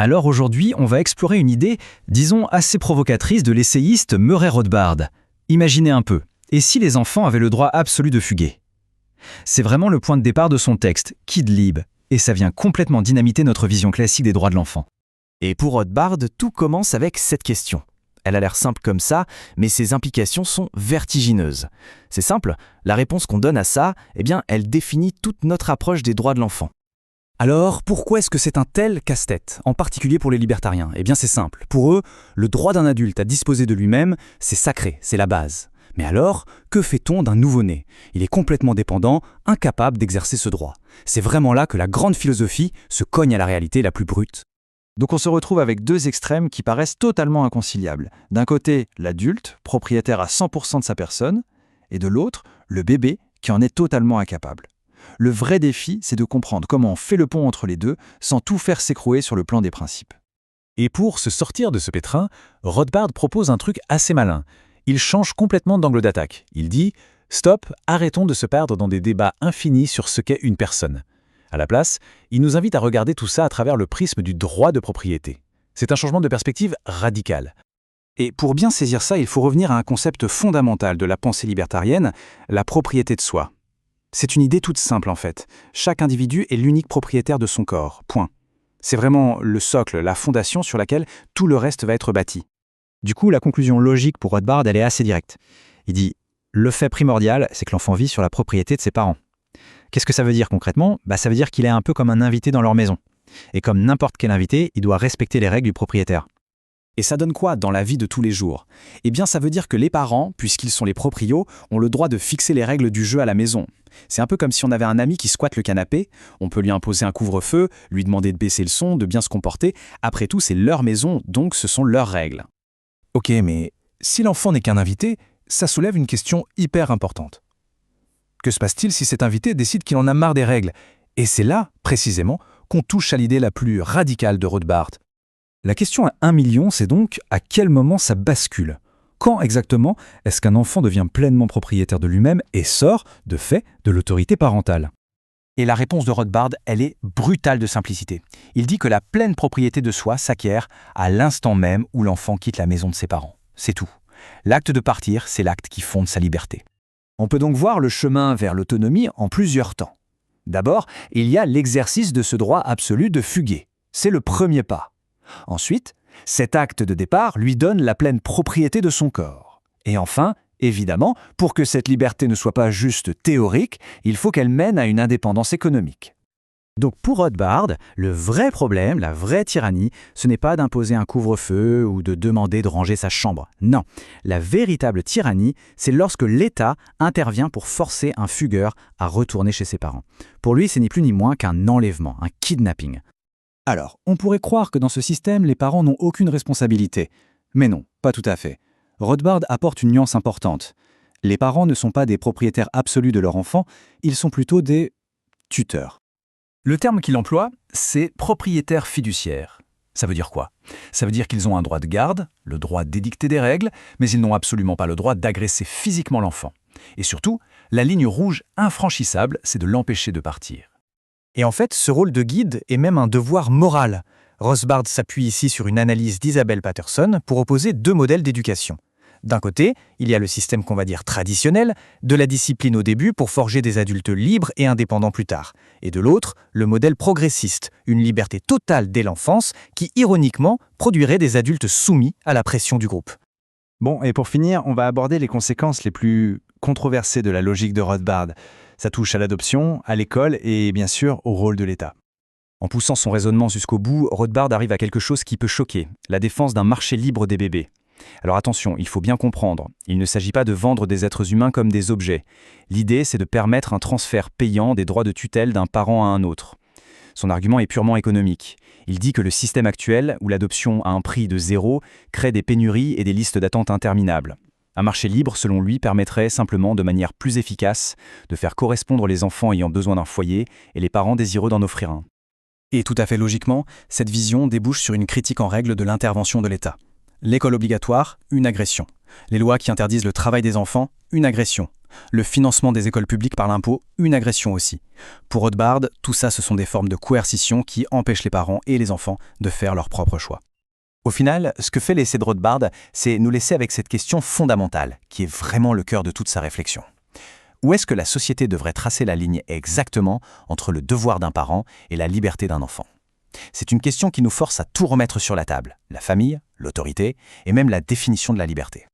Alors aujourd'hui, on va explorer une idée, disons assez provocatrice de l'essayiste Murray Rothbard. Imaginez un peu, et si les enfants avaient le droit absolu de fuguer? C'est vraiment le point de départ de son texte, Kid Lib, et ça vient complètement dynamiter notre vision classique des droits de l'enfant. Et pour Rothbard, tout commence avec cette question. Elle a l'air simple comme ça, mais ses implications sont vertigineuses. C'est simple, la réponse qu'on donne à ça, elle définit toute notre approche des droits de l'enfant. Alors, pourquoi est-ce que c'est un tel casse-tête, en particulier pour les libertariens? Eh bien c'est simple, pour eux, le droit d'un adulte à disposer de lui-même, c'est sacré, c'est la base. Mais alors, que fait-on d'un nouveau-né? Il est complètement dépendant, incapable d'exercer ce droit. C'est vraiment là que la grande philosophie se cogne à la réalité la plus brute. Donc on se retrouve avec deux extrêmes qui paraissent totalement inconciliables. D'un côté, l'adulte, propriétaire à 100% de sa personne, et de l'autre, le bébé, qui en est totalement incapable. Le vrai défi, c'est de comprendre comment on fait le pont entre les deux sans tout faire s'écrouler sur le plan des principes. Et pour se sortir de ce pétrin, Rothbard propose un truc assez malin. Il change complètement d'angle d'attaque. Il dit « Stop, arrêtons de se perdre dans des débats infinis sur ce qu'est une personne ». À la place, il nous invite à regarder tout ça à travers le prisme du droit de propriété. C'est un changement de perspective radical. Et pour bien saisir ça, il faut revenir à un concept fondamental de la pensée libertarienne, la propriété de soi. C'est une idée toute simple en fait. Chaque individu est l'unique propriétaire de son corps, point. C'est vraiment le socle, la fondation sur laquelle tout le reste va être bâti. Du coup, la conclusion logique pour Rothbard, elle est assez directe. Il dit « Le fait primordial, c'est que l'enfant vit sur la propriété de ses parents ». Qu'est-ce que ça veut dire concrètement? Ça veut dire qu'il est un peu comme un invité dans leur maison. Et comme n'importe quel invité, il doit respecter les règles du propriétaire. Et ça donne quoi dans la vie de tous les jours? Eh bien, ça veut dire que les parents, puisqu'ils sont les proprios, ont le droit de fixer les règles du jeu à la maison. C'est un peu comme si on avait un ami qui squatte le canapé, on peut lui imposer un couvre-feu, lui demander de baisser le son, de bien se comporter. Après tout, c'est leur maison, donc ce sont leurs règles. Ok, mais si l'enfant n'est qu'un invité, ça soulève une question hyper importante. Que se passe-t-il si cet invité décide qu'il en a marre des règles? Et c'est là, précisément, qu'on touche à l'idée la plus radicale de Rothbard. La question à 1 million, c'est donc à quel moment ça bascule? Quand exactement est-ce qu'un enfant devient pleinement propriétaire de lui-même et sort, de fait, de l'autorité parentale? Et la réponse de Rothbard, elle est brutale de simplicité. Il dit que la pleine propriété de soi s'acquiert à l'instant même où l'enfant quitte la maison de ses parents. C'est tout. L'acte de partir, c'est l'acte qui fonde sa liberté. On peut donc voir le chemin vers l'autonomie en plusieurs temps. D'abord, il y a l'exercice de ce droit absolu de fuguer. C'est le premier pas. Ensuite, cet acte de départ lui donne la pleine propriété de son corps. Et enfin, évidemment, pour que cette liberté ne soit pas juste théorique, il faut qu'elle mène à une indépendance économique. Donc pour Rothbard, le vrai problème, la vraie tyrannie, ce n'est pas d'imposer un couvre-feu ou de demander de ranger sa chambre. Non, la véritable tyrannie, c'est lorsque l'État intervient pour forcer un fugueur à retourner chez ses parents. Pour lui, c'est ni plus ni moins qu'un enlèvement, un kidnapping. Alors, on pourrait croire que dans ce système, les parents n'ont aucune responsabilité. Mais non, pas tout à fait. Rothbard apporte une nuance importante. Les parents ne sont pas des propriétaires absolus de leur enfant, ils sont plutôt des tuteurs. Le terme qu'il emploie, c'est propriétaire fiduciaire. Ça veut dire quoi? Ça veut dire qu'ils ont un droit de garde, le droit d'édicter des règles, mais ils n'ont absolument pas le droit d'agresser physiquement l'enfant. Et surtout, la ligne rouge infranchissable, c'est de l'empêcher de partir. Et en fait, ce rôle de guide est même un devoir moral. Rothbard s'appuie ici sur une analyse d'Isabelle Patterson pour opposer deux modèles d'éducation. D'un côté, il y a le système qu'on va dire traditionnel, de la discipline au début pour forger des adultes libres et indépendants plus tard. Et de l'autre, le modèle progressiste, une liberté totale dès l'enfance qui, ironiquement, produirait des adultes soumis à la pression du groupe. Bon, et pour finir, on va aborder les conséquences les plus controversées de la logique de Rothbard. Ça touche à l'adoption, à l'école et bien sûr au rôle de l'État. En poussant son raisonnement jusqu'au bout, Rothbard arrive à quelque chose qui peut choquer, la défense d'un marché libre des bébés. Alors attention, il faut bien comprendre, il ne s'agit pas de vendre des êtres humains comme des objets. L'idée, c'est de permettre un transfert payant des droits de tutelle d'un parent à un autre. Son argument est purement économique. Il dit que le système actuel, où l'adoption a un prix de 0, crée des pénuries et des listes d'attente interminables. Un marché libre, selon lui, permettrait simplement de manière plus efficace de faire correspondre les enfants ayant besoin d'un foyer et les parents désireux d'en offrir un. Et tout à fait logiquement, cette vision débouche sur une critique en règle de l'intervention de l'État. L'école obligatoire, une agression. Les lois qui interdisent le travail des enfants, une agression. Le financement des écoles publiques par l'impôt, une agression aussi. Pour Rothbard, tout ça, ce sont des formes de coercition qui empêchent les parents et les enfants de faire leur propre choix. Au final, ce que fait l'essai de Rothbard, c'est nous laisser avec cette question fondamentale, qui est vraiment le cœur de toute sa réflexion. Où est-ce que la société devrait tracer la ligne exactement entre le devoir d'un parent et la liberté d'un enfant ? C'est une question qui nous force à tout remettre sur la table, la famille, l'autorité et même la définition de la liberté.